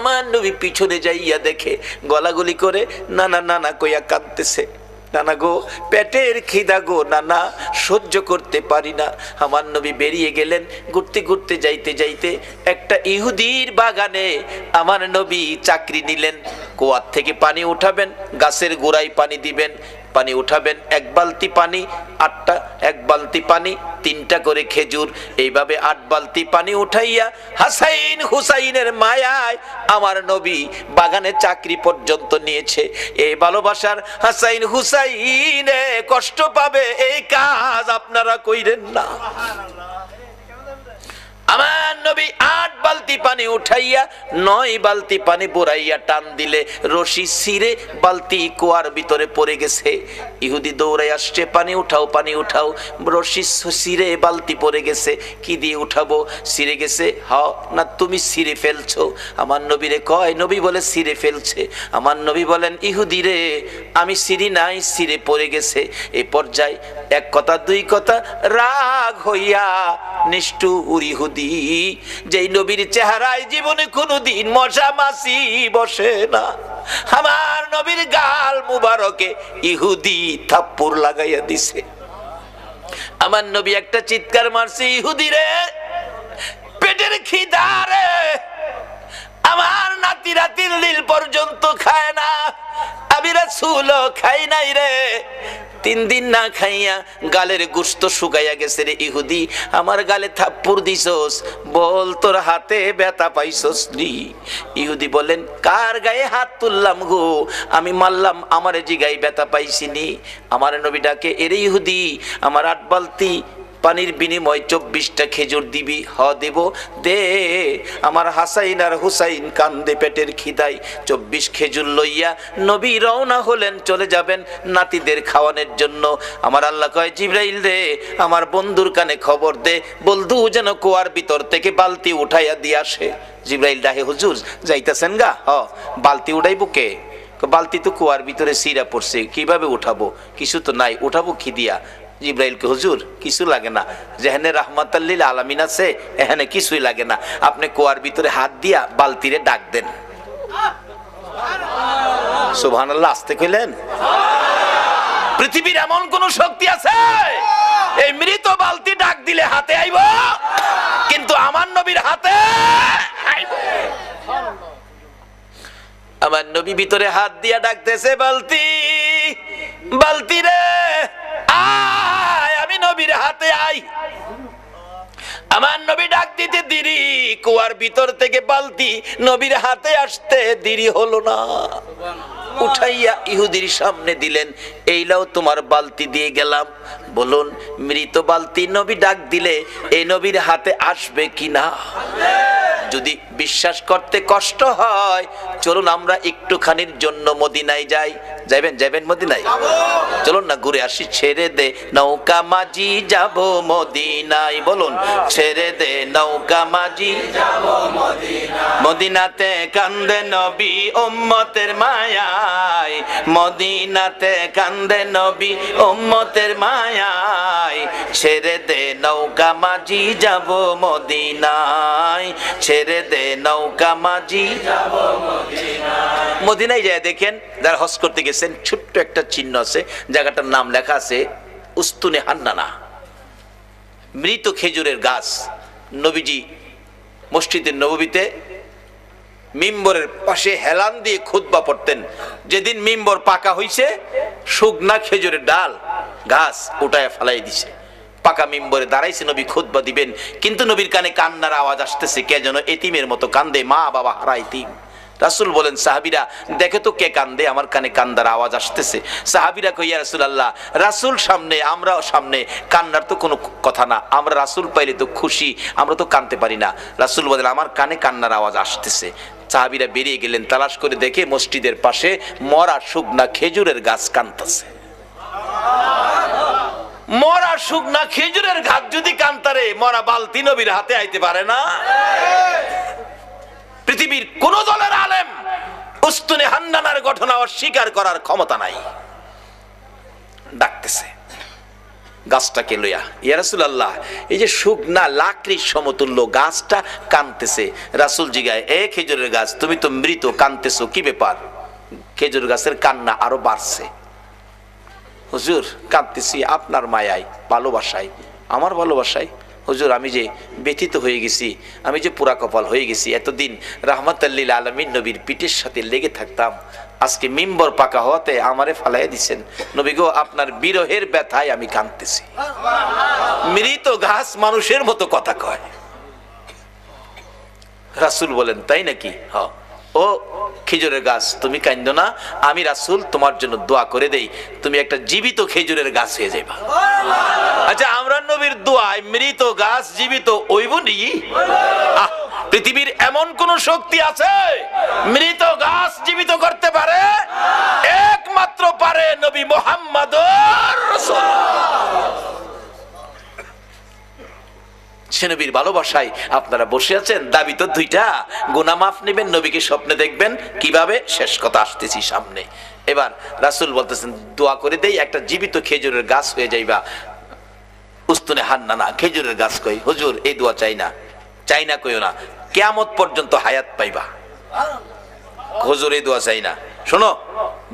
আমার নবী পিছনে যাইয়া দেখে গলাগলি করে নানা নানা কইয়া কাঁদতেছে। নানা গো, পেটের খিদা গো নানা, সহ্য করতে পারি না। আমার নবী বেরিয়ে গেলেন। ঘুরতে ঘুরতে যাইতে যাইতে একটা ইহুদির বাগানে আমার নবী চাকরি নিলেন। কুয়ার থেকে পানি উঠাবেন, গাছের গোড়ায় পানি দিবেন, পানি উঠাবেন, এক বালতি পানি, আটটা, এক বালতি পানি, 3টা করে খেজুর, এইভাবে 8 বালতি পানি উঠাইয়া হাসাইন হুসাইনের মায়ায় আমার নবী বাগানে চাকরি পর্যন্ত নিয়েছে। এই ভালোবাসার হাসাইন হুসাইনে কষ্ট পাবে, এই কাজ আপনারা কইরেন না। আমার নবী 8 বালতি পানি উঠাইয়া 9 বালতি পানি বুড়াইয়া টান দিলে রশি ছিঁড়ে বালতি কুয়ার ভিতরে পড়ে গেছে। ইহুদি দৌড়াই আসছে, পানি উঠাও পানি উঠাও। রশি ছিঁড়ে বালতি পড়ে গেছে, কি দিয়ে উঠাবো? ছিঁড়ে গেছে। হাও না, তুমি ছিঁড়ে ফেলছো। আমার নবীরে কয়, নবী বলে ছিঁড়ে ফেলছে। আমার নবী বলেন, ইহুদি রে আমি ছিঁড়ি নাই, ছিঁড়ে পড়ে গেছে। এই পর্যায়ে এক কথা দুই কথা রাগ হইয়া নিষ্ঠুর ইহুদি, যেই নবীর চেহারায় জীবনে কোনোদিন মশা মাছি বসে না, আমার নবীর গাল মুবারকে ইহুদি থাপ্পড় লাগাইয়া দিছে। আমার নবী একটা চিৎকার মারছে, ইহুদি রে পেটের খিদা রে, আমার নাতি রাতির লীল পর্যন্ত খায় না, আমি রাসূলও খাই নাই রে। 3 দিন না খাইয়া গালের গোশত শুকাইয়া গেছে রে ইহুদি, আমার গালে থাপ্পড় দিছস, বল তোর হাতে ব্যথা পাইছস নি? ইহুদি বলেন, কার গায়ে হাত তুললাম গো, আমি মারলাম, আমার জিগায় ব্যথা পাইছিনি। আমার নবী ডাকে, এরে ইহুদি, আমার 8 বালতি পানির বিনিময় 24টা খেজুর দিবি? হ দেব, দে। আমার হাসাইন আর হুসাইন কান্দে পেটের খিদায়। 24 খেজুর লইয়া নবী রওনা হলেন, চলে যাবেন নাতিদের খাওয়ানোর জন্য। আমার আল্লাহ কয়, জিবরাইল রে আমার বন্ধুর কানে খবর দে, বলদু যেন কুয়ার ভিতর থেকে বালতি উঠাইয়া দিয়ে আসে। জিবরাইল ডাহে, হুজুর যাইতেছেন গা? হ। বালতি উঠাইব কে? বালতি তো কুয়ার ভিতরে সিরা পড়ছে, কিভাবে উঠাবো? কিছু তো নাই, উঠাবো কি দিয়া? জিবরাইলকে, হুজুর কিছু লাগে না, যেখানে রাহমাতাল লিল আলামিন আছে এখানে কিছুই লাগে না, আপনি কুয়ার ভিতরে হাত দিয়া বালতিরে ডাক দেন। সুবহানাল্লাহ, আস্তে কইলেন? পৃথিবীর এমন কোন শক্তি আছে এই মৃত বালতি ডাক দিলে হাতে আইব? কিন্তু আমার নবীর হাতে আইব। আমার নবী ভিতরে হাত দিয়া ডাকতেছে, বালতি, বালতি রে আয়, আমি নবীর হাতে আই। আমার নবী ডাক দিতে দেরি, কুয়ার ভিতর থেকে বালতি নবীর হাতে আসতে দেরি হলো না। উঠাইয়া ইহুদির সামনে দিলেন, এই লাও তোমার বালতি দিয়ে গেলাম। বলুন, মৃত বালতি নবী ডাক দিলে এই নবীর হাতে আসবে কিনা? যদি বিশ্বাস করতে কষ্ট হয়, চলুন আমরা একটুখানির জন্য মদিনায় যাই। যাবেন? যাবেন মদিনায়? চলুন না ঘুরে আসি। ছেড়ে দে নৌকা মাঝি যাব মদিনায়। বলুন, ছেড়ে দে নৌকা মাঝি যাব মদিনায়। মদিনাতে কান্দে নবী উম্মতের মায়ায়, মদিনাতে কান্দে নবী উম্মতের মায়ায়। ছেড়ে দে নৌকা মাঝি যাব মদিনায়, ছেড়ে দে নৌকা মাঝি যাব মদিনায়। মদিনায় যায় দেখেন, যারা হজ করতে গেছেন, ছোট্ট একটা চিহ্ন আছে, জায়গাটার নাম লেখা আছে উস্তুনে হান্নানা, মৃত খেজুরের গাছ। নবীজি মসজিদের নববীতে মিম্বরের পাশে হেলান দিয়ে খুতবা পড়তেন। যেদিন মিম্বর পাকা হইছে, শুকনা খেজুরের ডাল গাছ উঠায় ফেলাই দিছে, পাকা মিম্বরে দাঁড়াইছে, নবী খুতবা দিবেন। কিন্তু নবীর কানে কান্নার আওয়াজ আসতেছে, কে যেন এতিমের মতো কান্দে, মা বাবা হারা এতিম। রাসূল বলেন, সাহাবীরা দেখে তো কে কান্দে, আমার কানে কান্দার আওয়াজ আসতেছে। সাহাবীরা কই, ইয়া রাসূলুল্লাহ, রাসূল সামনে, আমরাও সামনে, কান্নার তো কোনো কথা না, আমরা রাসূল পাইলে তো খুশি, আমরা তো কানতে পারি না। রাসূল বলেন, আমার কানে কান্নার আওয়াজ আসতেছে। সাহাবীরা বেরিয়ে গেলেন, তালাশ করে দেখে মসজিদের পাশে মরা শুকনা খেজুরের গাছ কানতেছে। মরা শুকনা খেজুরের গাছ যদি কান্তারে, মরা বালতি নবীর হাতে আইতে পারে না? পৃথিবীর কোন দলের আলেম উস্তুনে হান্নানার ঘটনা অস্বীকার করার ক্ষমতা নাই। ডাকতেছে, গাছটাকে লইয়া, ইয়া রাসূলুল্লাহ এই যে শুকনা লাকড়ির সমতুল্য গাছটা কাঁদতেছে। রাসূল জিগায়, এ খেজুরের গাছ তুমি তো মৃত, কাঁদতেছো কি ব্যাপার? খেজুর গাছের কান্না আরো বাড়ছে। হুজুর কাঁদতেছি আপনার মায়ায়, ভালোবাসায়, আমার ভালোবাসায়। হুজুর আমি যে ব্যথিত হয়ে গেছি, আমি যে পুরা কপাল হয়ে গেছি। এতদিন রাহমাতাল লিল আলামিন নবীর পিঠের সাথে লেগে থাকতাম, আজকে মিম্বর পাকা হওয়াতে আমারে ফালাইয়া দিছেন। নবী গো আপনার বিরহের ব্যথায় আমি কাঁদতেছি। মৃত গাছ মানুষের মতো কথা কয়। রাসূল বলেন, তাই নাকি? হ্যাঁ। ও খেজুরের গাছ তুমি কাঁদো না, আমি রাসূল তোমার জন্য দোয়া করে দেই, তুমি একটা জীবিত খেজুরের গাছ হয়ে যাইবা। আচ্ছা আমরা নবীর দোয়ায় মৃত গাছ জীবিত হইবনি? পৃথিবীর এমন কোন শক্তি আছে মৃত গাছ জীবিত করতে পারে? একমাত্র পারে নবী মুহাম্মদুর রাসূলুল্লাহ। সে নবীর ভালোবাসায় আপনারা বসে আছেন, দাবি তো দুইটা, গুনাহ মাফ নেবেন, নবীকে স্বপ্নে দেখবেন। কিভাবে? শেষ কথা আসতেছি সামনে। এবার রাসূল বলতেছেন দোয়া করে দেই একটা জীবিত খেজুরের গাছ হয়ে যাইবা। উস্তুনে হান্নানা খেজুরের গাছ কই, হুজুর এই দোয়া চাই না, চাই না কইও না, কিয়ামত পর্যন্ত হায়াত পাইবা। হুজুর এই দোয়া চাই না, শোনো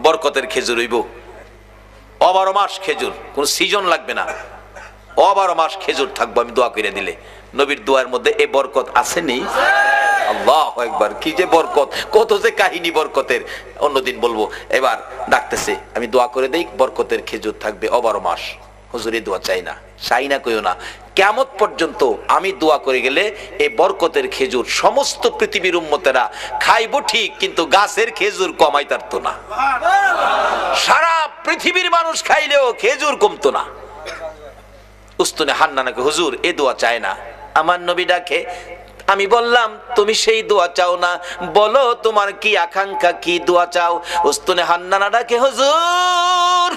বরকতের খেজুর হইব, 12 মাস খেজুর, কোন সিজন লাগবে না, 12 মাস খেজুর থাকবো আমি দোয়া করে দিলে। নবীর দোয়ার মধ্যে এই বরকত আসেনি? আল্লাহু আকবার, কি যে বরকত, কত যে কাহিনী বরকতের, অন্যদিন বলবো। এবার ডাকতেছে আমি দোয়া করে দেই বরকতের খেজুর থাকবে 12 মাস। হুজুর এই দোয়া চাই না, চাই না কইও না, কিয়ামত পর্যন্ত আমি দোয়া করে গেলে এই বরকতের খেজুর সমস্ত পৃথিবীর উম্মতেরা খাইবো ঠিক, কিন্তু গাছের খেজুর কমাই পারতো না। সারা পৃথিবীর মানুষ খাইলেও খেজুর কমতো না। উস্তুনে হান্নানাকে হুজুর এ দোয়া চায় না। আমার নবী ডাকে, আমি বললাম তুমি সেই দোয়া চাও না, বলো তোমার কি আকাঙ্ক্ষা, কি দোয়া চাও? উস্তুনে হান্নানা ডাকে, হুজুর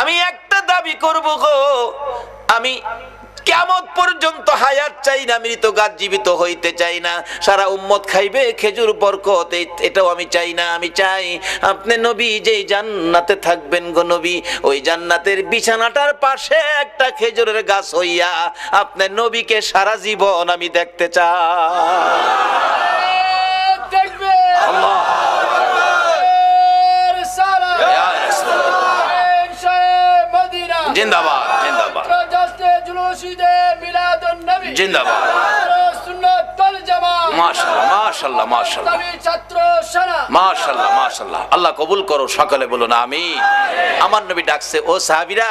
আমি একটা দাবি করব গো, আমি কিয়ামত পর্যন্ত হায়াত চাই না, মৃত গাছ জীবিত হইতে চাই না, সারা উম্মত খাইবে খেজুর বরকত, এটাও আমি চাই না। আমি চাই আপনি নবী যেই জান্নাতে থাকবেন গো নবী, ওই জান্নাতের বিছানাটার পাশে একটা খেজুরের গাছ হইয়া আপনি নবীকে সারা জীবন আমি দেখতে চাই। আল্লাহ জিন্দাবাদ, জিন্দাবাদ, জিন্দাবাদ, মাশাআল্লাহ মাশাআল্লাহ মাশাআল্লাহ মাশাআল্লাহ মাশাআল্লাহ। আল্লাহ কবুল করো, সকলে বলুন আমিন। আমার নবী ডাকছে, ও সাহাবীরা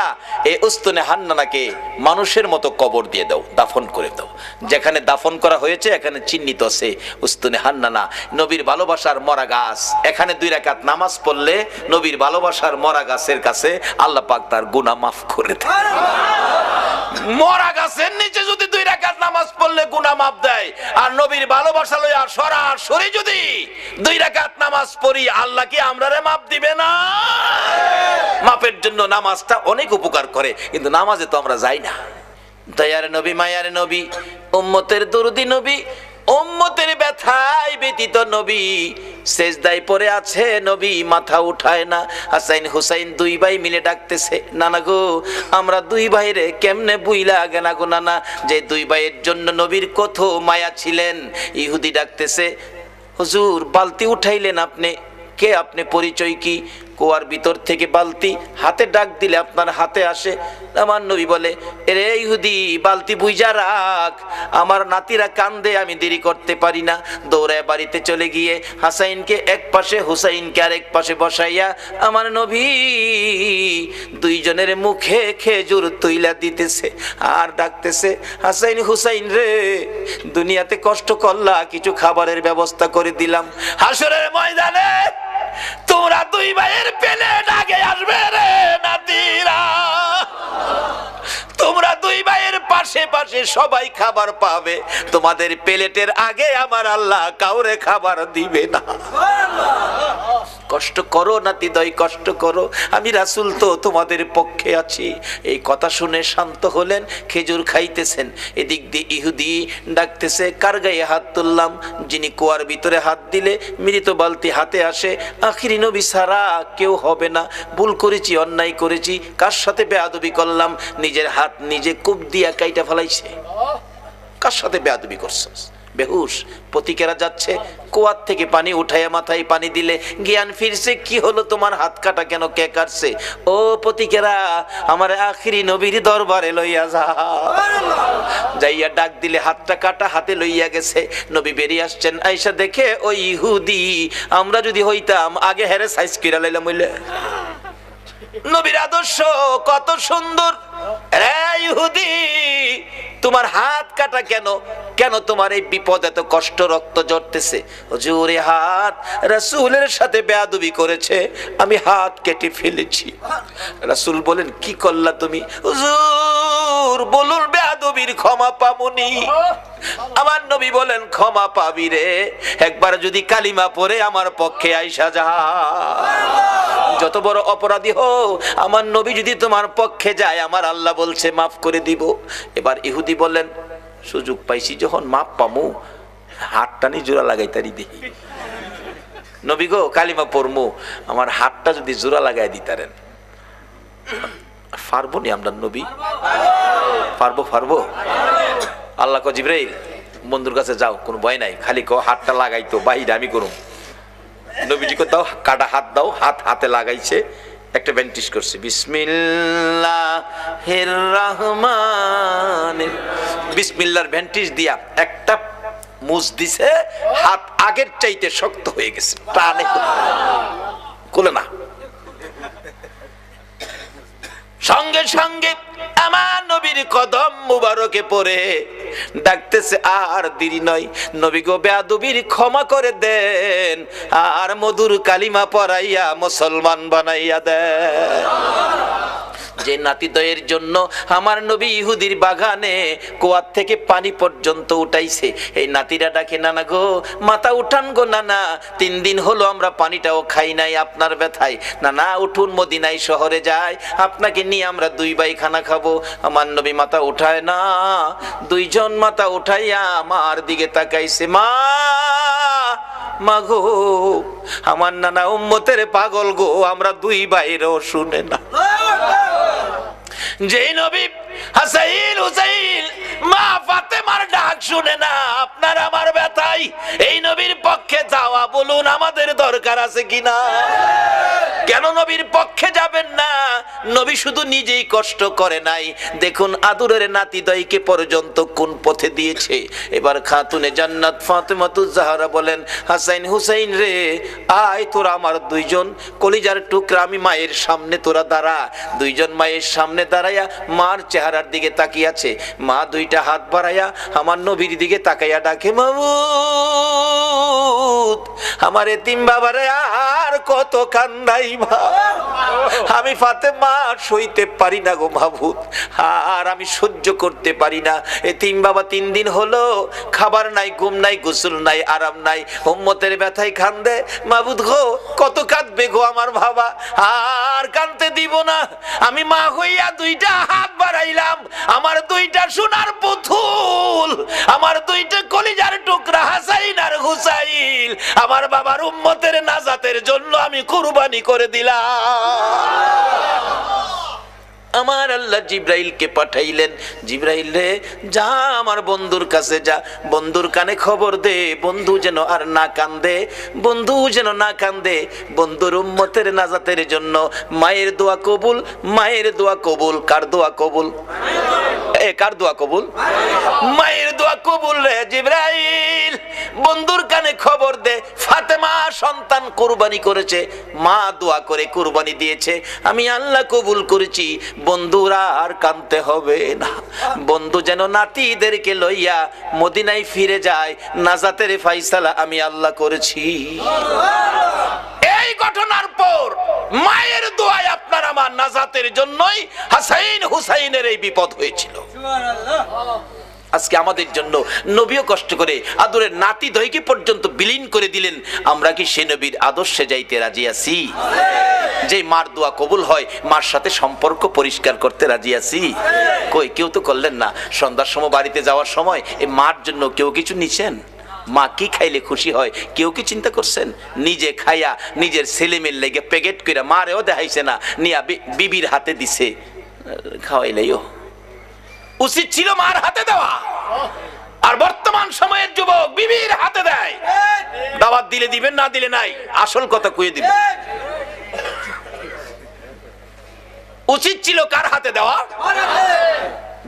এই উস্তুনে হান্নানাকে মানুষের মতো কবর দিয়ে দাও, দাফন করে দাও। যেখানে দাফন করা হয়েছে এখানে চিহ্নিত আছে উস্তুনে হান্নানা, নবীর ভালোবাসার মরা গাছ। এখানে 2 রাকাত নামাজ পড়লে নবীর ভালোবাসার মরা গাছের কাছে আল্লাহ পাক তার গুনাহ মাফ করে দেয়। মরা গাছের নিচে যদি 2 রাকাত নামাজ পড়লে গুনাহ মাফ দেয়, আর নবীর ভালোবাসা লইয়া সরাসরি যদি 2 রাকাত নামাজ পড়ি, আল্লাহ কি আমরারে মাফ দিবে না? মাফের জন্য নামাজটা অনেক উপকার করে, কিন্তু নামাজে তো আমরা যাই না। দয়ার নবী, মায়ার নবী, উম্মতের দরদি নবী, উম্মতের ব্যথায় ব্যতীত নবী সেজদায় পড়ে আছে, নবী মাথা উঠায় না। হাসাইন হুসাইন 2 ভাই মিলে ডাকতেছে, নানা গো আমরা 2 ভাইরে কেমনে বুইলা গেনা গো নানা, যে 2 ভাইয়ের জন্য নবীর কত মায়া ছিলেন। ইহুদি ডাকতেছে, হুজুর বালতি উঠাইলেন আপনি, কে আপনি, পরিচয় কি? কুয়ার ভিতর থেকে বালতি হাতে ডাক দিলে আপনার হাতে আসে। আমার নবী বলে, এরে ইহুদি বালতি বুইজা রাখ, আমার নাতিরা কান্দে, আমি দেরি করতে পারি না। দৌড়ায় বাড়িতে চলে গিয়ে হাসাইনকে এক পাশে, হুসাইনকে আরেক পাশে বসাইয়া আমার নবী 2 জনের মুখে খেজুর তুইলা দিতেছে আর ডাকতেছে, হাসাইন হুসাইন রে দুনিয়াতে কষ্ট করলা, কিছু খাবারের ব্যবস্থা করে দিলাম, হাসরের ময়দানে তোমরা 2 ভাইয়ের প্লেট আগে আসবে রে নাতিরা, তোমরা 2 ভাইয়ের পাশে পাশে সবাই খাবার পাবে, তোমাদের প্লেটের আগে আমার আল্লাহ কাউরে খাবার দিবে না। কষ্ট করো নাতিদয়, কষ্ট করো, আমি রাসূল তো তোমাদের পক্ষে আছি। এই কথা শুনে শান্ত হলেন, খেজুর খাইতেছেন। এদিক দিয়ে ইহুদি ডাকতেছে, কার গায়ে হাত তুললাম? যিনি কুয়ার ভিতরে হাত দিলে মৃত বালতি হাতে আসে, আখিরি নবী ছাড়া কেউ হবে না। ভুল করেছি, অন্যায় করেছি, কার সাথে বেয়াদবি করলাম? নিজের হাত নিজে কূপ দিয়া কাইটা ফেলাইছে। কার সাথে বেয়াদবি করছস? বেহুশ। পতিকেরা যাচ্ছে, কুয়ার থেকে পানি উঠাইয়া মাথায় পানি দিলে জ্ঞান ফিরছে। কি হলো তোমার? হাত কাটা কেন? কে কাটছে? ও পতিকেরা, আমার আখিরি নবীর দরবারে লইয়া যা। যাইয়া ডাক দিলে হাতটা কাটা, হাতে লইয়া গেছে। নবী বেরিয়ে আসছেন, আইসা দেখে ওই ইহুদি। আমরা যদি হইতাম আগে হেরে সাইজ কিরা লাইলাম হইলে। নবীর আদর্শ কত সুন্দর। রে ইহুদি, তোমার হাত কাটা কেন? কেন তোমার এই বিপদ? এত কষ্ট, রক্ত ঝরতেছে। হুজুর, এই হাত রাসূলের সাথে বেয়াদবি করেছে, আমি হাত কেটে ফেলেছি। রাসূল বলেন, কি করলা তুমি? হুজুর বলুন, বেয়াদবির ক্ষমা পামুনি। আমার নবী বলেন, ক্ষমা পাবি রে, একবার যদি কালিমা পড়ে আমার পক্ষে আইসা যা। যত বড় অপরাধী হো, আমার নবী যদি তোমার পক্ষে যায়, আমার আল্লাহ বলছে মাফ করে দিব। এবার ইহুদি বললেন, সুযোগ পাইছি যখন মাপ পামু, হাতটা নি জোড়া লাগাই তারি দেখি। নবী গো, কালিমা পড়মু, আমার হাতটা যদি জোড়া লাগাই দিতারেন। পারবো নি আমরা নবী? পারবো। আল্লাহ কো, জিবরাইল বন্ধুর কাছে যাও, কোনো ভয় নাই, খালি কো হাতটা লাগাইতো, বাইরে আমি করুম। নবীজি কো, দাও কাটা হাত দাও। হাতে লাগাইছে, একটা ব্যান্টিশ করছে। বিসমিল্লাহির রহমানির, বিসমিল্লাহর ব্যান্টিশ দিয়া একটা মুজ দিছে, হাত আগের চাইতে শক্ত হয়ে গেছে, টানে খুলে না। সঙ্গে সঙ্গে আমার নবীর কদম মুবারকে পড়ে ডাকতেছে, আর দেরি নয়, নবী গো, বেয়াদবির ক্ষমা করে দেন, আর মধুর কালিমা পড়াইয়া মুসলমান বানাইয়া দেন। যে নাতিদয়ের জন্য আমার নবী ইহুদির বাগানে কুয়ার থেকে পানি পর্যন্ত উঠাইছে, এই নাতিরা ডাকে, নানা গো, মাথা উঠান গো নানা, 3 দিন হলো আমরা পানিটাও খাই নাই আপনার ব্যথায়। নানা উঠুন, মদিনায় শহরে যায়, আপনাকে নিয়ে আমরা 2 ভাই খানা খাবো। আমার নবী মাথা উঠায় না, 2 জন মাথা উঠাইয়া আমার দিকে তাকাইছে। মা গো, আমার নানা উম্মতের পাগল গো, আমরা 2 ভাইরও শুনে না। যে নবী হাসাইন হুসাইন মা ফাতেমার ডাক শুনে না, আপনার আমার ব্যথাই এই নবীর পক্ষে যাওয়া, বলুন আমাদের দরকার আছে কিনা? কেন নবীর পক্ষে যাবেন না? নবী শুধু নিজেই কষ্ট করে নাই, দেখুন আদরের নাতিদয়কে পর্যন্ত কোন পথে দিয়েছে। এবার খাতুনে জান্নাত ফাতেমাতুজ জাহরা বলেন, হাসাইন হুসাইন রে, আয় তোরা আমার 2 জন কলিজার টুকরা, আমি মায়ের সামনে তোরা দাঁড়া। 2 জন মায়ের সামনে দাঁড়াইয়া মার চেহারার দিকে তাকিয়ে আছে। মা 2টা হাত বাড়াইয়া আমার নবীর দিকে তাকাইয়া ডাকে, মাবুদ, আমার এতিম বাবারে আর কত কান্দাই মা, আমি ফাতেমা সইতে পারি না গো মাবুদ, আর আমি সহ্য করতে পারি না। এতিম বাবা 3 দিন হলো খাবার নাই, ঘুম নাই, গোসল নাই, আরাম নাই, উম্মতের ব্যথায় কান্দে। মাবুদ গো, কত কাঁদবে গো আমার বাবা, আর কাঁদতে দিব না। আমি মা হইয়া 2টা হাত বাড়াইলাম, আমার 2টা সোনার পুতুল, আমার 2টা কলিজার টুকরা হাসাইন আর হুসাইন, আমার বাবার উম্মতের নাজাতের জন্য আমি কুরবানি করে দিলাম। আমার আল্লাহ জিব্রাইলকে পাঠাইলেন, জিব্রাইল রে, যা আমার বন্ধুর কাছে যা, বন্ধুর কানে খবর দে, বন্ধু যেন আর না কান্দে, বন্ধু যেন না কান্দে। বন্ধুর উম্মতের নাজাতের জন্য মায়ের দোয়া কবুল, মায়ের দোয়া কবুল। কার দোয়া কবুল? কার দোয়া কবুল? মায়ের দোয়া কবুল রে জিব্রাইল। বন্ধুর কানে খবর দে, ফাতেমা সন্তান কুরবানি করেছে, মা দোয়া করে কুরবানি দিয়েছে, আমি আল্লাহ কবুল করেছি। বন্ধুরা আর কাঁদতে হবে না, বন্ধু যেন নাতিদেরকে লইয়া মদিনায় ফিরে যায়, নাজাতের ফাইসালা আমি আল্লাহ করেছি। এই ঘটনার পর মায়ের দোয়ায় আপনার আমার নাজাতের জন্যই হাসাইন হুসাইনের এই বিপদ হয়েছিল। আজকে আমাদের জন্য নবীও কষ্ট করে আদরের নাতি দইকে পর্যন্ত বিলীন করে দিলেন। আমরা কি সে নবীর আদর্শে যাইতে রাজি আছি? যে মার দোয়া কবুল হয়, মার সাথে সম্পর্ক পরিষ্কার করতে রাজি আছি? কই, কেউ তো করলেন না। সন্ধ্যার সময় বাড়িতে যাওয়ার সময় এই মার জন্য কেউ কিছু নিছেন? মা কি খাইলে খুশি হয় কেউ কি চিন্তা করছেন? নিজে খাইয়া নিজের ছেলেমেয়ের লেগে প্যাকেট করে মারেও দেখাইছে না, নিয়া বিবির হাতে দিছে, খাওয়াইলেও উচিত ছিল মার হাতে দেওয়া। আর বর্তমান সময়ের যুবক বিবির হাতে দেয়। দাওয়াত দিলে দিবেন, না দিলে নাই। আসল কথা কয়ে দিবেন। উচিত ছিল কার হাতে দেওয়া?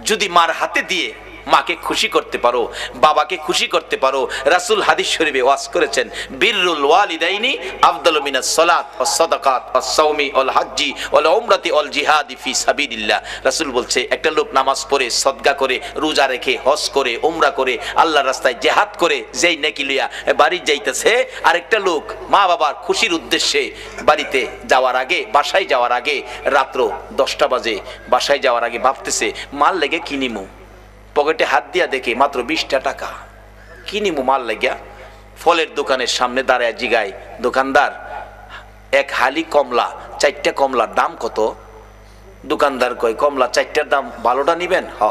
যদি মার হাতে দিয়ে মাকে খুশি করতে পারো, বাবাকে খুশি করতে পারো। রাসূল হাদিস শরীফে ওয়াজ করেছেন, বিররুল ওয়ালিদাইনি আফদালু মিনাস সালাত ওয়াস সাদাকাত ওয়াস সাওমি ওয়াল হজ্জি ওয়াল উমরাতি ওয়াল জিহাদি ফি সাবিলিল্লাহ। রাসূল বলছে, একটা লোক নামাজ পড়ে, সদকা করে, রোজা রেখে, হজ করে, উমরা করে, আল্লাহর রাস্তায় জিহাদ করে যেই নেকি লইয়া বাড়ি যাইতেছে, আরেকটা লোক মা বাবার খুশির উদ্দেশ্যে বাড়িতে যাওয়ার আগে, বাসায় যাওয়ার আগে, রাত্র 10টা বাজে, বাসায় যাওয়ার আগে ভাবতেছে মাল লেগে কিনিমু। পকেটে হাত দিয়া দেখে মাত্র 20টা টাকা। কিনিমু মাল লাগিয়া ফলের দোকানের সামনে দাঁড়ায় জিগায় দোকানদার, এক হালি কমলা, 4টা কমলার দাম কত? দোকানদার কয়, কমলা 4টার দাম 12টা নিবেন? হ,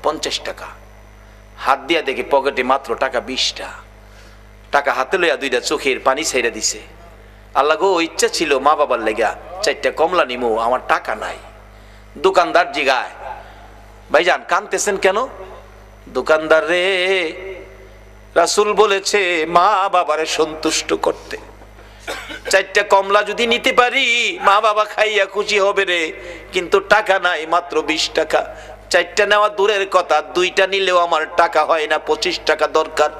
50 টাকা। হাত দিয়া দেখে পকেটে মাত্র টাকা 20টা। টাকা হাতে লইয়া 2টা চোখের পানি ছেড়ে দিছে। আল্লাহ গো, ইচ্ছা ছিল মা বাবার লেগা 4টা কমলা নিমু, আমার টাকা নাই। দোকানদার জিগায়, ভাইজান কানতেছেন কেন? দোকানদার রে, রাসূল বলেছে মা বাবারে সন্তুষ্ট করতে। 4টা কমলা যদি নিতে পারি মা বাবা খাইয়া খুশি হবে রে, কিন্তু টাকা নাই, মাত্র 20 টাকা। 4টা নেওয়া দূরের কথা, 2টা নিলেও আমার টাকা হয় না, 25 টাকা দরকার।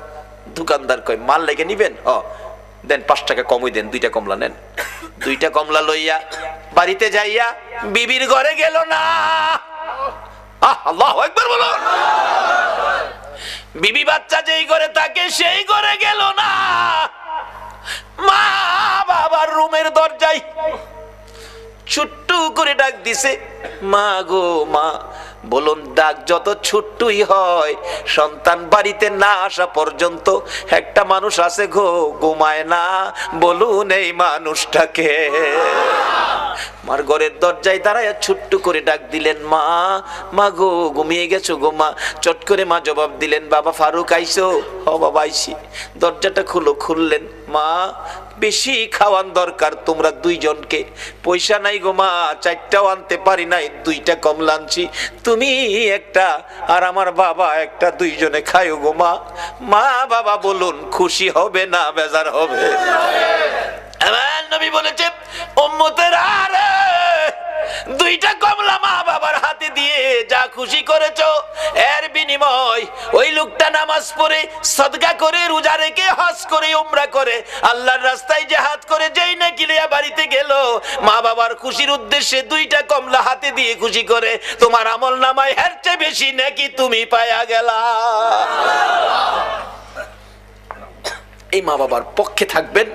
দোকানদার কয়, মাল লেগে নিবেন? দেন 5 টাকা কমই দেন, 2টা কমলা নেন। 2টা কমলা লইয়া বাড়িতে যাইয়া বিবির ঘরে গেল না। আল্লাহু আকবার বলুন। বিবি বাচ্চা যেই ঘরে থাকে সেই ঘরে গেল না, মা বাবার রুমের দরজায় ছোট্ট করে ডাক দিছে, মা গো মা। বলুন, ডাক যত ছোট্টই হয়, সন্তান বাড়িতে না আসা পর্যন্ত একটা মানুষ আছে গো, ঘুমায় না। বলুন এই মানুষটাকে। মার ঘরের দরজায় দাঁড়ায় ছোট্ট করে ডাক দিলেন, মা, মা গো, ঘুমিয়ে গেছো গো মা। চট করে মা জবাব দিলেন, বাবা ফারুক আইছো? হ বাবা আইছি। দরজাটা খুলো। খুললেন, মা বেশি খাওয়ান দরকার তোমরা 2 জনকে। পয়সা নাই গো মা, 4টাও আনতে পারি নাই, 2টা কমলা আনছি, তুমি একটা আর আমার বাবা একটা, 2 জনে খাইও গো মা। মা বাবা বলুন খুশি হবে না বেজার হবে? আমার নবী বলেছে, উম্মতেরা রে, 2টা কমলা মা বাবার হাতে দিয়ে যা খুশি করেছো, এর বিনিময় ওই লোকটা নামাজ পড়ে, সদকা করে, রোজা রেখে, হজ করে, উমরা করে, আল্লাহর রাস্তায় জিহাদ করে যেই নাকি লিয়া বাড়িতে গেল, মা বাবার খুশির উদ্দেশ্যে 2টা কমলা হাতে দিয়ে খুশি করে, তোমার আমল নামায় এর চেয়ে বেশি নাকি তুমি পায়া গেলা। এই মা বাবার পক্ষে থাকবেন,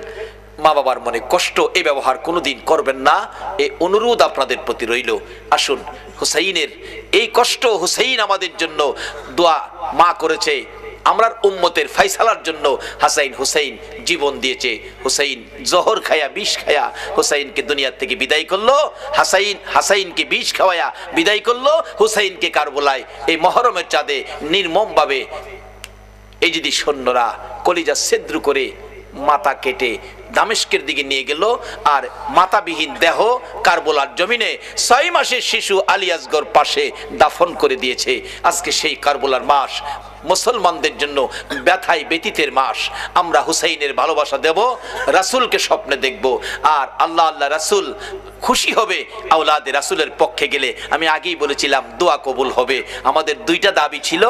মা বাবার মনে কষ্ট এই ব্যবহার কোনোদিন করবেন না, এই অনুরোধ আপনাদের প্রতি রইল। আসুন, হুসাইনের এই কষ্ট, হুসাইন আমাদের জন্য দোয়া মা করেছে, আমরার উম্মতের ফাইসালার জন্য হাসাইন হুসাইন জীবন দিয়েছে। হুসাইন জহর খায়া, বিষ খায়া হুসাইনকে দুনিয়া থেকে বিদায় করলো। হাসাইনকে বিষ খাওয়ায়া বিদায় করলো। হুসাইনকে কারবালায় এই মহরমের চাঁদে নির্মম ভাবে এই যদি সৈন্যরা কলিজা ছিদ্র করে মাথা কেটে দামেস্কের দিকে নিয়ে গেল, আর মাথাবিহীন দেহ কারবালার জমিনে 6 মাসের শিশু আলী আসগর পাশে দাফন করে দিয়েছে। আজকে সেই কারবালার মাস মুসলমানদের জন্য ব্যথায় ব্যতীতের মাস। আমরা হুসাইনের ভালোবাসা দেব, রাসূলকে স্বপ্নে দেখব, আর আল্লাহ আল্লাহ রাসূল খুশি হবে আওলাদে রাসূলের পক্ষে গেলে। আমি আগেই বলেছিলাম দোয়া কবুল হবে। আমাদের 2টা দাবি ছিল,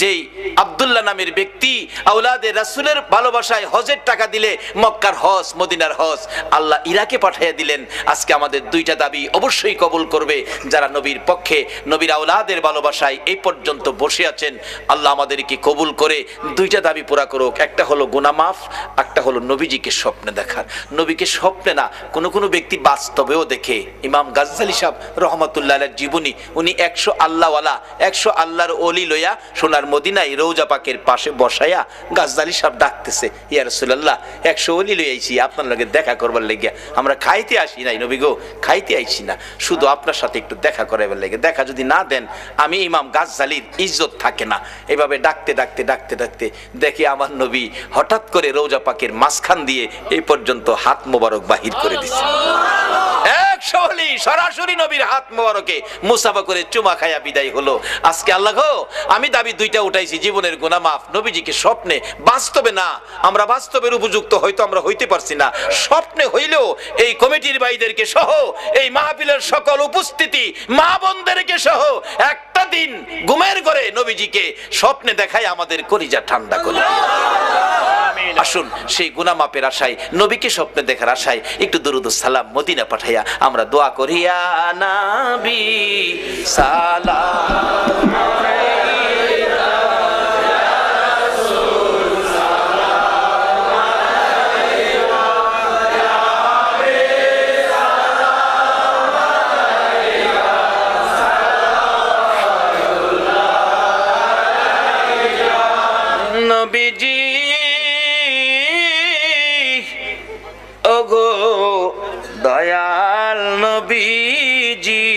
যেই আব্দুল্লাহ নামের ব্যক্তি আওলাদে রাসূলের ভালোবাসায় হজের টাকা দিলে মক্কার হজ, মদিনার হজ আল্লাহ ইরাকে পাঠিয়ে দিলেন। আজকে আমাদের 2টা দাবি অবশ্যই কবুল করবে যারা নবীর পক্ষে, নবীর আওলাদের ভালোবাসায় এই পর্যন্ত বসে আছেন। আল্লাহ আমাদেরকে কবুল করে 2টা দাবি পুরা করুক। একটা হলো গুনাহ মাফ, একটা হলো নবীজিকে স্বপ্নে দেখার। নবীকে স্বপ্নে না, কোনো ব্যক্তি বাস্তবেও দেখে। ইমাম গাজ্জালী সাহেব রহমাতুল্লাহ আলাইহির জীবনী, উনি 100 আল্লাহওয়ালা 100 আল্লাহর ওলি লইয়া সোনার মদিনায় রওজা পাকের পাশে বসাইয়া গাজ্জালী সাহেব ডাকতেছে, ইয়া রাসূলুল্লাহ 100 ওলি লই আইছি আপনার লগে দেখা করবার লাগিয়া, আমরা খাইতে আসি নাই নবী গো, খাইতে আইছি না, শুধু আপনার সাথে একটু দেখা করাবার লাগে, দেখা যদি না দেন আমি ইমাম গাজ্জালীর ইজ্জত থাকে না। এভাবে ডাকতে ডাকতে ডাকতে ডাকতে দেখি আমার নবী হঠাৎ করে রওজা পাকের মাঝখান দিয়ে এই পর্যন্ত হাত মোবারক বাহির করে দিছে। 100 ওলি সরাসরি নবীর হাত মোবারকে মুসাফা করে চুমা খায়া বিদায় হলো। আজকে আল্লাহ গো, আমি দাবি 2টা উঠাইছি, জীবনের গুনাহ মাফ, নবীজিকে স্বপ্নে, বাস্তবে না, আমরা বাস্তবের উপযুক্ত হয়তো আমরা হইতে পারছি না, স্বপ্নে হইলেও এই কমিটির ভাইদেরকে সহ এই মাহফিলের সকল উপস্থিতি মা বোনদেরকে সহ একটা দিন ঘুমের ঘরে নবীজিকে স্বপ্নে দেখায় আমাদের কলিজা ঠান্ডা করে। আসুন সেই গুনাহ মাপের আশায়, নবীকে স্বপ্নে দেখার আশায় একটু দুরূদ ও সালাম মদিনা পাঠাইয়া আমরা দোয়া করি, ইয়া নবী সালাম আলাইকা ইয়া রাসূল সালাম আলাইকা ইয়া হাবিব সালাম আলাইকা সালাওয়াতুল্লাহ আলাইকা। নবীজি ওগো দয়াল নবীজি,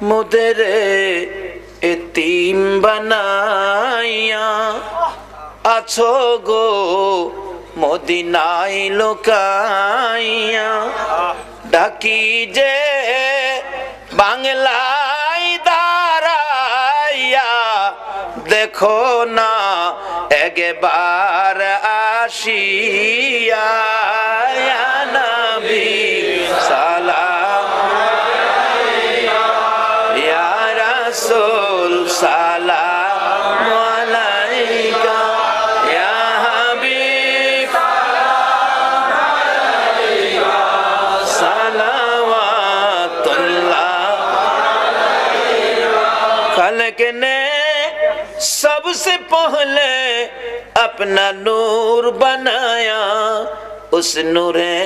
মোদের এতিম বানাইয়া আছো গো মদিনায় লোকাইয়া, ডাকি যে বাংলায় দাঁড়াইয়া দেখো না একবার আসিয়া, ইয়া নবী সালাম আলাইকা ইয়া রাসূল সালাম আলাইকা ইয়া হাবিব সালাম আলাইকা সালাওয়াতুল্লাহ আলাইকা। खल्क ने सबसे पहले अपना नूर बनाया, उस नूरे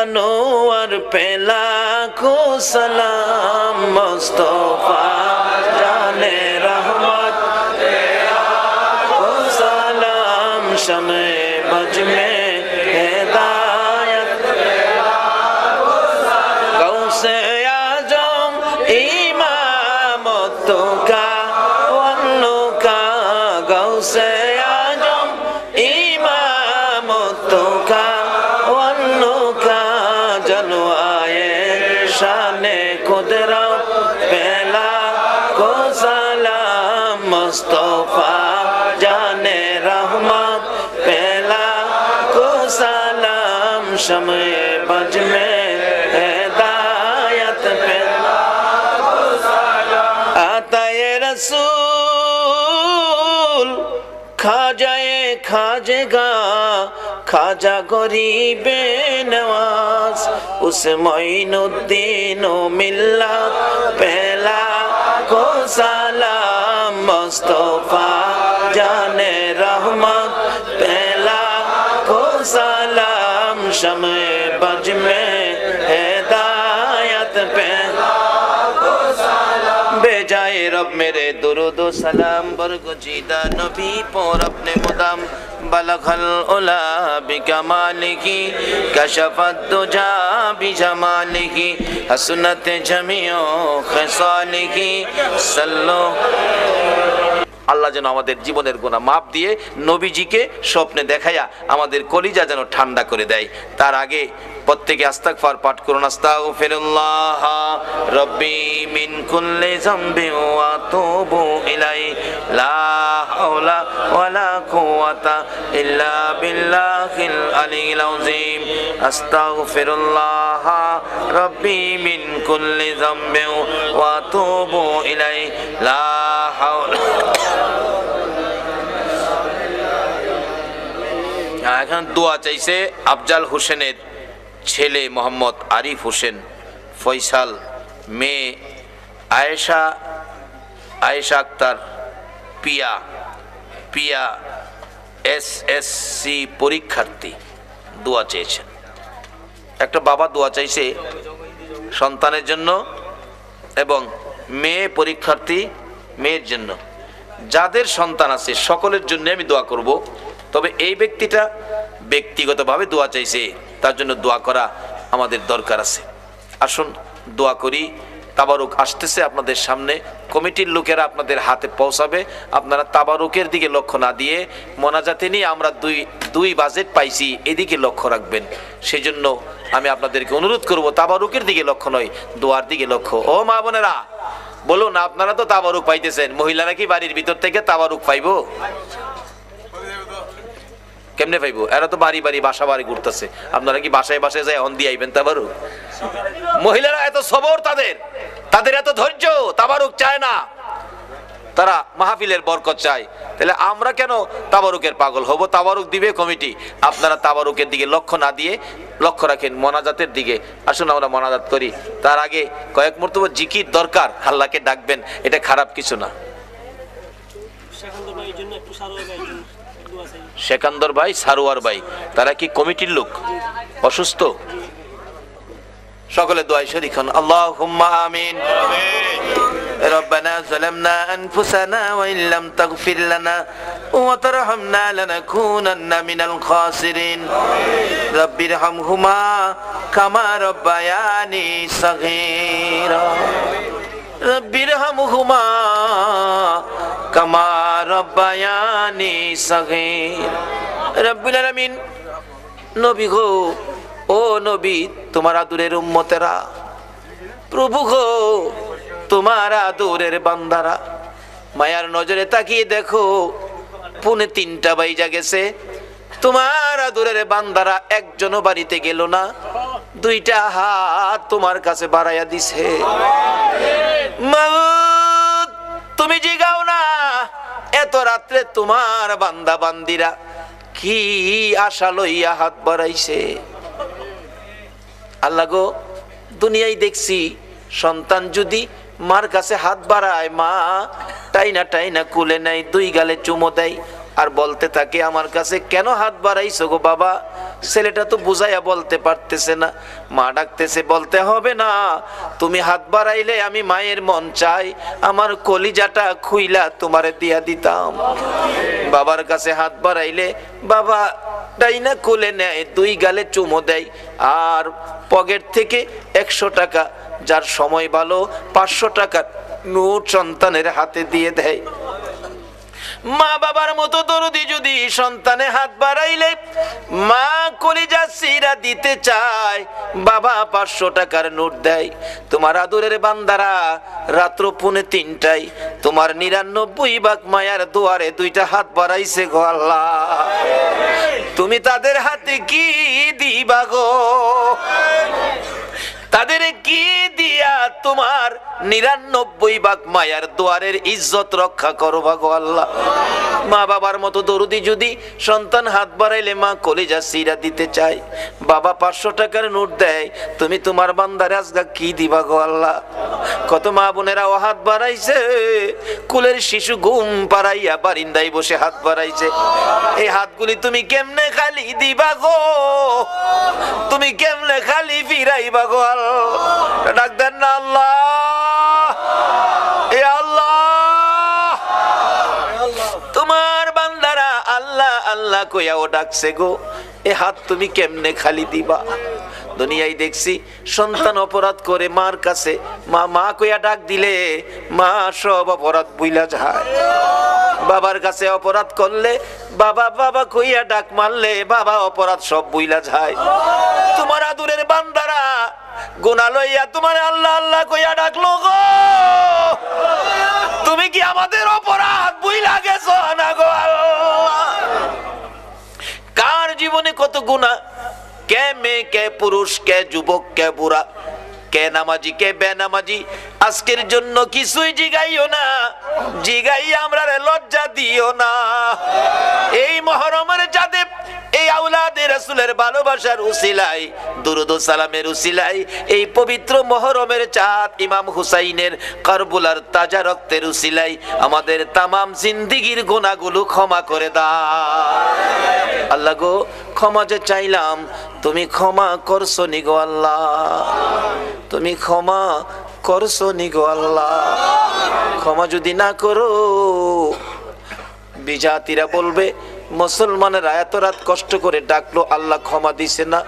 अनवर पे लाखों सलाम। मुस्तफा जाने रहमत लाखों सलाम, शमे बज में हिदायत गौसे आजम इमामतों का वन्नों का, गौसे आजम इमामतों का वन्नों का, जलवाए शाने कुदरत पहला को सलाम। मुस्तफा जाने रहमत पहला को सलाम, शमे बज में हिदायत पहला को सलाम। आता ये रसूल खाजाए खाजेगा खाजा गरीबे नवाज, उस मोइनुद्दीन मिल्लत पहला को सलाम। मुस्तफा जाने रहमत पहला को सलाम, शमे बज में हिदायत पहला को सलाम। बेजाए रब मेरे दुरूद व सलाम बरगुजीदा नबी पर अपने मुदाम, बलगल उला बिकमालिही कशफत दुजा बिजमालिही, हसनत जमीओ खसालिही सल्लो। আল্লাহ যেন আমাদের জীবনের গুনাহ মাফ দিয়ে নবীজিকে স্বপ্নে দেখায়া আমাদের কলিজা যেন ঠান্ডা করে দেয়। তার আগে প্রত্যেকে ইস্তিগফার পাঠ করুন। আস্তাগফিরুল্লাহ রব্বি মিন কুল্লি যামবি ওয়া আতুবু ইলাই, লা হাওলা ওয়ালা কুওয়াতা ইল্লা বিল্লাহিল আলিয়্যিল আযীম। আস্তাগফিরুল্লাহ রব্বি মিন কুল্লি যামবি ওয়া আতুবু ইলাই, লা হাওলা। এখন দোয়া চাইছে আফজাল হোসেনের ছেলে মোহাম্মদ আরিফ হোসেন, ফয়সাল, মেয়ে আয়েশা আক্তার, পিয়া SSC পরীক্ষার্থী, দোয়া চেয়েছেন। একটা বাবা দোয়া চাইছে সন্তানের জন্য এবং মেয়ে পরীক্ষার্থী মেয়ের জন্য। যাদের সন্তান আছে সকলের জন্য আমি দোয়া করব, তবে এই ব্যক্তিটা ব্যক্তিগতভাবে দোয়া চাইছে, তার জন্য দোয়া করা আমাদের দরকার আছে। আসুন দোয়া করি। তাবারুক আসতেছে আপনাদের সামনে, কমিটির লোকেরা আপনাদের হাতে পৌঁছাবে। আপনারা তাবারুকের দিকে লক্ষ্য না দিয়ে মোনাজাতে নিয়ে আমরা দুই বাজেট পাইছি এদিকে লক্ষ্য রাখবেন। সেই জন্য আমি আপনাদেরকে অনুরোধ করব তাবারুকের দিকে লক্ষ্য নয়, দোয়ার দিকে লক্ষ্য। ও মা বোনেরা বলুন, আপনারা তো তাবারুক পাইতেছেন, মহিলারা কি বাড়ির ভিতর থেকে তাবারুক পাইবো? কেমনে পাইবো? এরা তো বাড়ি বাড়ি বাসা বাড়ি ঘুরতেছে, আপনারা কি বাসায় বাসায় যায় অন দিয়ে আইবেন তাবারুক? মহিলারা এত সবর, তাদের এত ধৈর্য, তাবারুক চায় না, তারা মাহফিলের বরকত চায়। তাহলে আমরা কেন তাবারুকের পাগল হব? তাবারুক দিবে কমিটি, আপনারা তাবারুকের দিকে লক্ষ্য না দিয়ে লক্ষ্য রাখেন মোনাজাতের দিকে। আসুন আমরা মোনাজাত করি। তার আগে কয়েক মর্তবা জিকির দরকার, আল্লাহকে ডাকবেন, এটা খারাপ কিছু না। সেকান্দর ভাই, সারোয়ার ভাই, তারা কি কমিটির লোক? অসুস্থ? সকলে দোয়ায় শরীক হন। আল্লাহুম্মা আমিন। ربنا ظلمنا أنفسنا وإن لم تغفر لنا وترحمنا لنكونن من الخاسرين رب ارحمهما كما ربياني صغيرا رب ارحمهما كما ربياني صغيرا رب العالمين। নবী গো, ও নবী, তোমার আদরের উম্মতেরা, প্রভু গো তোমার আদরের বান্দারা, মায়ার নজরে তাকিয়ে দেখো 2:45 বাইজা গেছে, তোমার আদরের বান্দারা একজনও বাড়িতে গেল না, 2টা হাত তোমার কাছে বাড়াইয়া দিছে। মাবুদ তুমি জিগাও না, এত রাত্রে তোমার বান্দা বান্দিরা কি আশা লইয়া হাত বাড়াইছে। আল্লাহ গো, দুনিয়ায় দেখছি সন্তান যদি মার কাছে হাত বাড়ায়, মা টাইনা টাইনা কুলে নেয়, 2 গালে চুমো দেয়, আর বলতে থাকে আমার কাছে কেন হাত বাড়াইছো গো বাবা? ছেলেটা তো বুঝাইয়া বলতে পারতেছে না। মা ডাকতেছে, বলতে হবে না, তুমি হাত বাড়াইলে আমি মায়ের মন চাই আমার কলিজাটা খুইলা তোমারে দিয়া দিতাম। বাবার কাছে হাত বাড়াইলে বাবা টাইনা কুলে নেয়, 2 গালে চুমো দেয়, আর পকেট থেকে 100 টাকা, যার সময় ভালো 500 টাকার নোট সন্তানের হাতে দিয়ে দেয়। মা বাবার মতো দরদি যদি সন্তানে হাত বাড়াইলে মা কলিজা সিরা দিতে চায়, বাবা 500 টাকার নোট দেয়। তোমার আদরের বান্দারা রাত্র 2:45 তোমার 99 ভাগ মায়ার দুয়ারে 2টা হাত বাড়াইছে গো আল্লাহ, তুমি তাদের হাতে কি দিবা গো? তাদের কি দিয়া তোমার 99 ভাগ মায়ার দুয়ারের ইজ্জত রক্ষা করবা গো আল্লাহ? মা বাবার মতো দরদি যদি সন্তান হাত বাড়াইলে মা কলিজা সিরা দিতে চায়, বাবা 500 টাকার নোট দেয়, তুমি তোমার বান্দারে আজগা কি দিবা গো আল্লাহ? কত মা বোনেরাও হাত বাড়াইছে, কুলের শিশু ঘুম পাড়াইয়া বারিন্দায় বসে হাত বাড়াইছে। এই হাতগুলি তুমি কেমনে খালি দিবা গো? তুমি কেমনে খালি ফিরাইবা গো আল্লাহ? ডাক দেন না আল্লাহ, এ আল্লাহ। তোমার বান্দারা আল্লাহ আল্লাহ কইয়াও ডাকছে গো, এ হাত তুমি কেমনে খালি দিবা? দুনিয়ায় দেখছি সন্তান অপরাধ করে মার কাছে মা মা কইয়া ডাক দিলে মা সব অপরাধ বুইলা যায়। বাবার কাছে অপরাধ করলে বাবা বাবা কইয়া ডাক মারলে বাবা অপরাধ সব বুইলা যায়। তোমার আদরের বান্দারা গুনাহ লইয়া তোমার আল্লাহ আল্লাহ কইয়া ডাকলো গো, তুমি কি আমাদের অপরাধ বুইলা গেছো না গো আল্লাহ? কার জীবনে কত গুনাহ, কে মেয়ে, কে পুরুষ, কে যুবক, কে বুড়া, কে নামাজি, কে বেনামাজি, আজকের জন্য কিছুই জিগাইও না, জিগাই আমরা লজ্জা দিও না। এই মুহররমের চাঁদে এই আওলাদে রাসূলের ভালোবাসার উসিলায়, দুরূদ ও সালামের উসিলায়, এই পবিত্র মুহররমের চাঁদ ইমাম হুসাইনের কারবালার তাজা রক্তের উসিলায় আমাদের তামাম জিন্দেগীর গুনাহগুলো ক্ষমা করে দাও আল্লাহ গো। ক্ষমা যে চাইলাম, তুমি ক্ষমা করছো নি গো আল্লাহ, তুমি ক্ষমা করছো নি গো আল্লাহ। ক্ষমা যদি না করো, বিজাতিরা বলবে মুসলমানেরা এত রাত কষ্ট করে ডাকলো, আল্লাহ ক্ষমা দিছে না,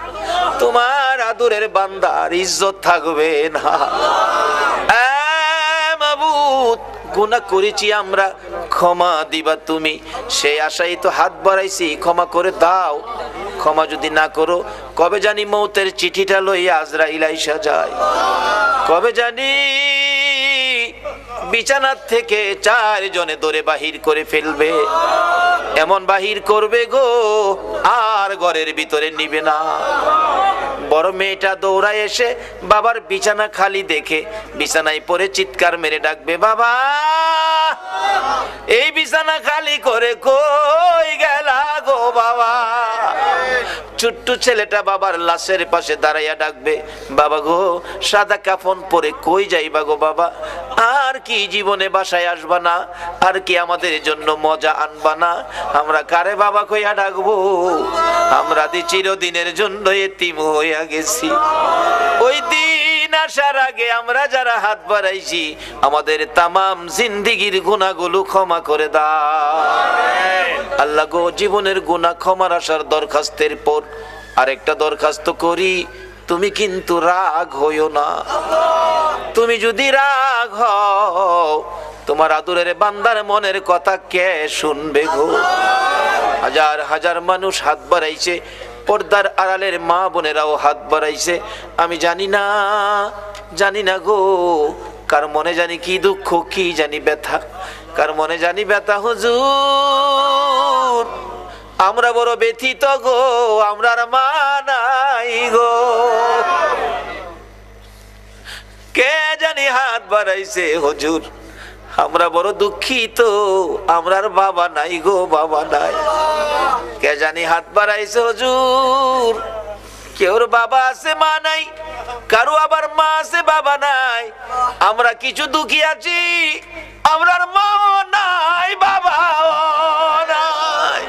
তোমার আদরের বান্দার ইজ্জত থাকবে না। মাবুদ, গুনাহ করেছি আমরা, ক্ষমা দিবা তুমি, সেই আশাই তো হাত বাড়াইছি, ক্ষমা করে দাও। ক্ষমা যদি না করো, কবে জানি মৌতের চিঠিটা লইয়া আজরাইল আইসা যায়, কবে জানি বিছানার থেকে 4 জনে ধরে বাহির করে ফেলবে, এমন বাহির করবে গো, আর ঘরের ভিতরে নিবে না। বড় মেয়েটা দৌড়ায় এসে বাবার বিছানা খালি দেখে বিছানায় পড়ে চিৎকার মেরে ডাকবে, বাবা এই বিছানা খালি করে কই গেলা গো বাবা। ছোট্ট ছেলেটা বাবার লাশের পাশে দাঁড়াইয়া ডাকবে, বাবা গো সাদা কাফন পরে কই যাইবা গো বাবা, আর কি জীবনে বাসায় আসবা না, আর কি আমাদের জন্য মজা আনবা না, আমরা কারে বাবা কইয়া ডাকবো, আমরা দি চিরদিনের জন্য এতিম হইয়া গেছি। ওই দিন আসার আগে আমরা যারা হাত বাড়াইছি, আমাদের তামাম জিন্দিগির গুনাহগুলো ক্ষমা করে দাও আল্লাহ গো। জীবনের গুনাহ ক্ষমার আসার দরখাস্তের পর আরেকটা দরখাস্ত করি, তুমি কিন্তু রাগ হইও না। তুমি যদি রাগ হও, তোমার আদরের বান্দার মনের কথা কে শুনবে গো। হাজার হাজার মানুষ হাত বাড়াইছে, পর্দার আড়ালের মা বোনেরাও হাত বাড়াইছে। আমি জানি না গো, কার মনে জানি কি দুঃখ, কি জানি ব্যথা, কার মনে জানি ব্যথা। হুজুর আমরা বড় ব্যথিত গো, আমরার মা নাই গো, কে জানি হাত বাড়াইছে। হুজুর আমরা বড় দুঃখিত, আমরার বাবা নাই গো, বাবা নাই, কে জানি হাত বাড়াইছে। হুজুর কেউর বাবা আছে মা নাই, কারো আবার মা আছে বাবা নাই, আমরা কিছু দুঃখী আছি, আমরার মা নাই বাবা নাই।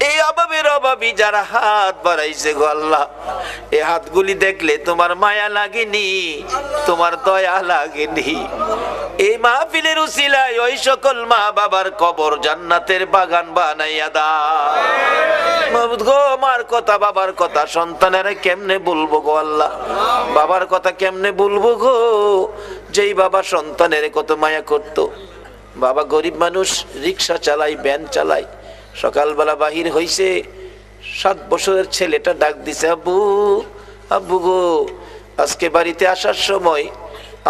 এই অভাবের অভাবী যারা হাত বাড়াইছে গো আল্লাহ, এই হাতগুলি দেখলে তোমার মায়া লাগেনি, তোমার দয়া লাগেনি। এই মাহফিলের উসিলায় ওই সকল মা বাবার কবর জান্নাতের বাগান বানাইয়া দাও মাবুদ গো। মার কথা বাবার কথা সন্তানেরা কেমনে বলবো গো আল্লাহ, বাবার কথা কেমনে বলবো গো, যেই বাবা সন্তানের কত মায়া করতো। বাবা গরিব মানুষ, রিক্সা চালাই, ভ্যান চালাই, সকালবেলা বাহির হইছে, 7 বছরের ছেলেটা ডাক দিছে, আব্বু আব্বু গো আজকে বাড়িতে আসার সময়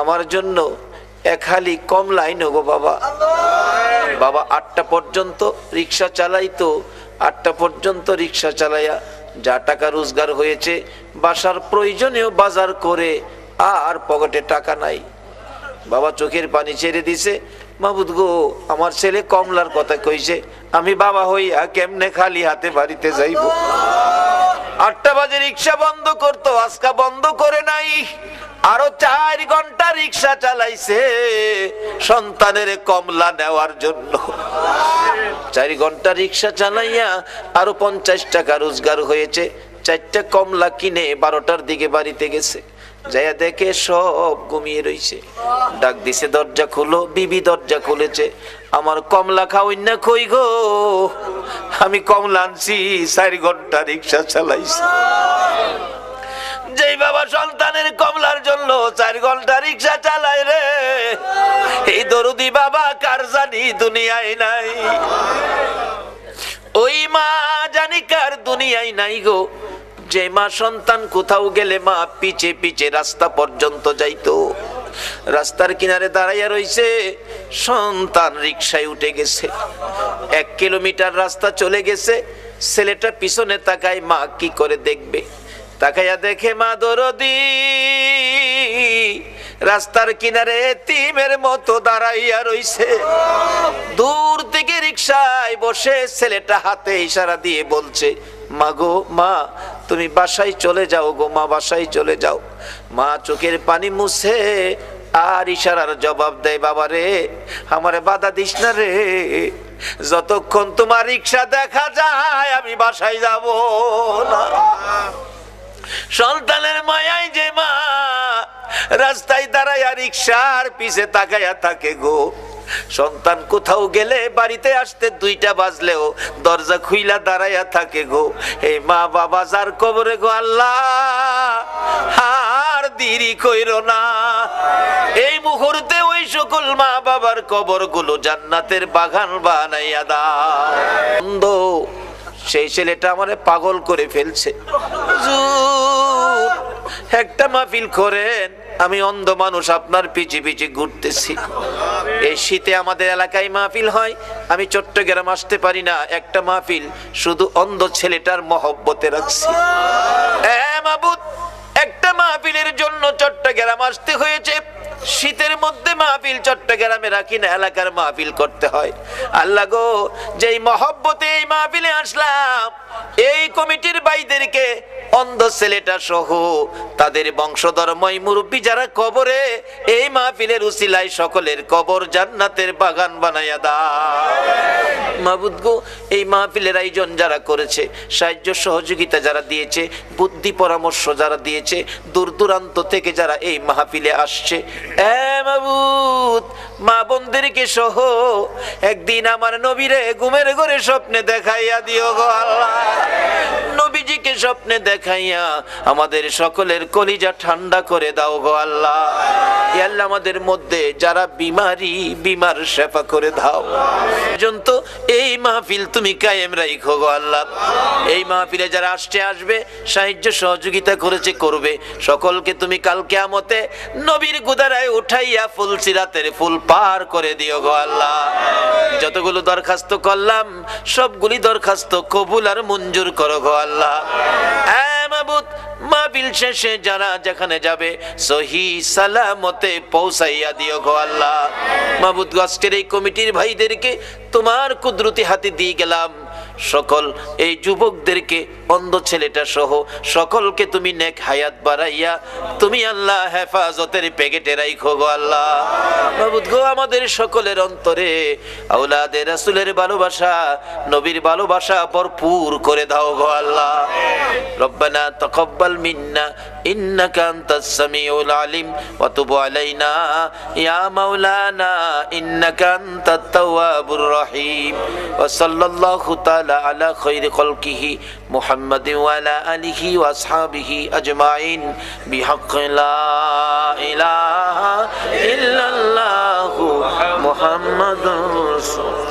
আমার জন্য 1 হালি কমলা আইনো গো বাবা। বাবা 8টা পর্যন্ত রিক্সা চালাইতো, 8টা পর্যন্ত রিক্সা চালাইয়া যা টাকা রোজগার হয়েছে বাসার প্রয়োজনীয় বাজার করে আর পকেটে টাকা নাই। বাবা চোখের পানি ছেড়ে দিছে, মাবুদ গো আমার ছেলে কমলার কথা কইছে, আমি বাবা হইয়া কেমনে খালি হাতে বাড়িতে যাইব। 8টা বাজে রিক্সা বন্ধ করতো, আজকা বন্ধ করে নাই, আরো 4 ঘন্টা রিক্সা চালাইছে সন্তানের কমলা নেওয়ার জন্য। 4 ঘন্টা রিক্সা চালাইয়া আরো 50 টাকা রোজগার হয়েছে, 4টা কমলা কিনে 12টার দিকে বাড়িতে গেছে, যাইয়া দেখে সব ঘুমিয়ে রইছে। ডাক দিছে, দরজা খুলো। বিবি দরজা খুলেছে, আমার কমলা খাওয়াই না কই গো, আমি কমলা আনছি, 4 ঘন্টা রিক্সা চালাইছি। যেই বাবা সন্তানের কমলার জন্য 4 ঘন্টা রিক্সা চালায় রে, এই দরদি বাবা কার জানি দুনিয়ায় নাই, ওই মা জানি কার দুনিয়ায় নাই গো। যে মা সন্তান কোথাও গেলে মা পিছে পিছে রাস্তা পর্যন্ত যাইতো, রাস্তার কিনারে দাঁড়াইয়া রইছে, সন্তান রিকশায় উঠে গেছে, 1 কিলোমিটার রাস্তা চলে গেছে, ছেলেটা পিছনে তাকায়, মা কি করে দেখবে, তাকাইয়া দেখে মা দরদি রাস্তার কিনারে এতিমের মতো দাঁড়াইয়া রইছে। দূর থেকে রিকশায় বসে ছেলেটা হাতে ইশারা দিয়ে বলছে, মা গো মা তুমি বাসায় চলে যাও গো মা, বাসায় চলে যাও। মা চোখের পানি মুছে আর ইশারার জবাব দেয়, বাবা রে আমারে বাধা দিস না রে, যতক্ষণ তোমার রিকশা দেখা যায় আমি বাসায় যাব না। সন্তানের মায়ায় যে মা রাস্তায় দাঁড়ায়া রিকশার পিছে তাকায়া থাকে গো, সন্তান কোথাও গেলে বাড়িতে আসতে 2টা বাজলেও দরজা খুইলা দাঁড়ায়া থাকে গো। এই মা বাবা যার কবরে গো আল্লাহ আর দেরি কইরো না। এই মুহূর্তে ওই সকল মা বাবার কবর গুলো জান্নাতের বাগান বানাইয়া দাও। সেই ছেলেটা আমারে পাগল করে ফেলছে, হুজুর একটা মাহফিল করেন, আমি অন্ধ মানুষ আপনার পিছে পিছে ঘুরতেছি। এই শীতে আমাদের এলাকায় মাহফিল হয়, আমি চট্টগ্রাম আসতে পারি না, একটা মাহফিল শুধু অন্ধ ছেলেটার মহব্বতে রাখছি। মাবুদ, একটা মাহফিলের জন্য চট্টগ্রাম আসতে হয়েছে। শীতের মধ্যে মাহফিল চট্টগ্রামে রাখি না, এলাকার মাহফিল করতে হয়। আল্লাহ গো, যেই মহব্বতে এই মাহফিলে আসলাম, এই কমিটির ভাইদেরকে অন্ধ ছেলেটা সহ তাদের বংশধর্ময় মুরব্বী যারা কবরে, এই মাহফিলের উসিলায় সকলের কবর জান্নাতের বাগান বানাইয়া দাও। মাবুদ গো, এই মাহফিলের আয়োজন যারা করেছে, সাহায্য সহযোগিতা যারা দিয়েছে, বুদ্ধি পরামর্শ যারা দিয়েছে, দূর দূরান্ত থেকে যারা এই মাহফিলে আসছে, মাবুদ মা বোনদেরকে সহ একদিন আমার নবীরে ঘুমের ঘরে স্বপ্নে দেখাইয়া দিও গো আল্লাহ। নবীজিকে স্বপ্নে দেখাইয়া আমাদের সকলের কলিজা ঠান্ডা করে দাও গো আল্লাহ। আল্লাহ আমাদের মধ্যে যারা বিমার শেফা করে দাও। পর্যন্ত এই মাহফিল তুমি কায়েম রাখো গো আল্লাহ। এই মাহফিলে যারা আসবে, সাহায্য সহযোগিতা করেছে, করবে, সকলকে তুমি কাল কিয়ামতে নবীর গুদারায় উঠাইয়া ফুলসিরাতের ফুল পার করে দিও গো আল্লাহ। যতগুলো দরখাস্ত করলাম সবগুলি দরখাস্ত কবুল আর মঞ্জুর করো গো আল্লাহ। মাবুদ, মাহফিল শেষে যারা যেখানে যাবে সহি সালামতে পৌঁছাইয়া দিও গো আল্লাহ। মাবুদ, আজকের এই কমিটির ভাইদেরকে তোমার কুদরতি হাতে দিয়ে গেলাম। সকল এই যুবকদেরকে, অন্ধ ছেলেটা সহ সকলকে তুমি নেক হায়াত বাড়াইয়া তুমি আল্লাহ হেফাজতের প্যাকেটে রাখো গো আল্লাহ। মাবুদ গো, আমাদের সকলের অন্তরে আওলাদে রাসূলের ভালোবাসা, নবীর ভালোবাসা ভরপুর করে দাও গো আল্লাহ। রব্বানা তাকাব্বাল মিন্না ইন্নাকা আনতাস সামিউল আলিম ওয়া তুব আলাইনা ইয়া মাওলানা ইন্নাকা আনতাত তাওয়াবুর রহিম। ওয়া সাল্লাল্লাহু তাআলা আলা খায়রি খালকিহি মুহাম্মাদিন ওয়া আলা আলিহি ওয়া আসহাবিহি আজমাইন বিহাক্কি লা ইলাহা ইল্লাল্লাহু মুহাম্মাদুর রাসূল।